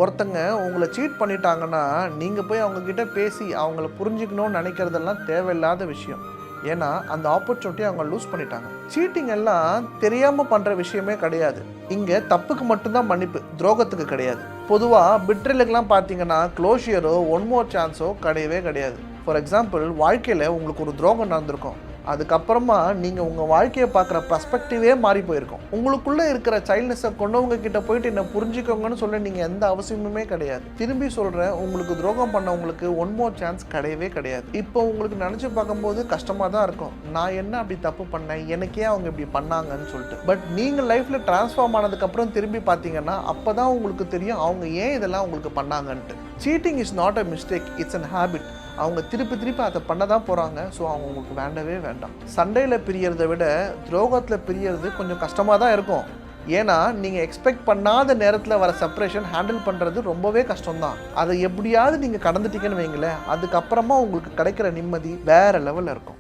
ஒருத்தங்க உங்களை சீட் பண்ணிட்டாங்கன்னா நீங்கள் போய் அவங்கக்கிட்ட பேசி அவங்கள புரிஞ்சுக்கணும்னு நினைக்கிறதெல்லாம் தேவையில்லாத விஷயம். ஏன்னா அந்த ஆப்பர்ச்சுனிட்டியை அவங்க லூஸ் பண்ணிட்டாங்க. சீட்டிங் எல்லாம் தெரியாமல் பண்ணுற விஷயமே கிடையாது. இங்கே தப்புக்கு மட்டும்தான் மன்னிப்பு, துரோகத்துக்கு கிடையாது. பொதுவாக பிட்ரலுக்கெல்லாம் பார்த்தீங்கன்னா க்ளோஷியரோ ஒன் மோர் சான்ஸோ கிடையவே கிடையாது. ஃபார் எக்ஸாம்பிள், வாழ்க்கையில் உங்களுக்கு ஒரு துரோகம் நடந்திருக்கும். அதுக்கப்புறமா நீங்கள் உங்கள் வாழ்க்கையை பார்க்குற பர்ஸ்பெக்டிவே மாறி போயிருக்கும். உங்களுக்குள்ளே இருக்கிற சைல்ட்னஸை கொண்டவங்க கிட்ட போயிட்டு என்ன புரிஞ்சுக்கோங்கன்னு சொல்ல நீங்கள் எந்த அவசியமுமே கிடையாது. திரும்பி சொல்கிறேன், உங்களுக்கு துரோகம் பண்ணவங்களுக்கு ஒன் மோர் சான்ஸ் கிடையவே கிடையாது. இப்போ உங்களுக்கு நினச்சி பார்க்கும்போது கஷ்டமாக தான் இருக்கும், நான் என்ன அப்படி தப்பு பண்ணேன், எனக்கே அவங்க இப்படி பண்ணாங்கன்னு சொல்லிட்டு. பட் நீங்கள் லைஃப்பில் ட்ரான்ஸ்ஃபார்ம் ஆனதுக்கப்புறம் திரும்பி பார்த்தீங்கன்னா அப்போ தான் உங்களுக்கு தெரியும் அவங்க ஏன் இதெல்லாம் உங்களுக்கு பண்ணாங்கன்ட்டு. Cheating is not a mistake, it's an habit. அவங்க திருப்பி அதை பண்ண தான் போகிறாங்க. ஸோ அவங்க உங்களுக்கு வேண்டவே வேண்டாம். சண்டையில் பிரியறதை விட துரோகத்தில் பிரியறது கொஞ்சம் கஷ்டமாக தான் இருக்கும். ஏன்னா நீங்கள் எக்ஸ்பெக்ட் பண்ணாத நேரத்தில் வர செப்பரேஷன் ஹேண்டில் பண்ணுறது ரொம்பவே கஷ்டம்தான். அதை எப்படியாவது நீங்கள் கடந்துட்டீங்கன்னு வைங்களேன், அதுக்கப்புறமா உங்களுக்கு கிடைக்கிற நிம்மதி வேறு லெவலில் இருக்கும்.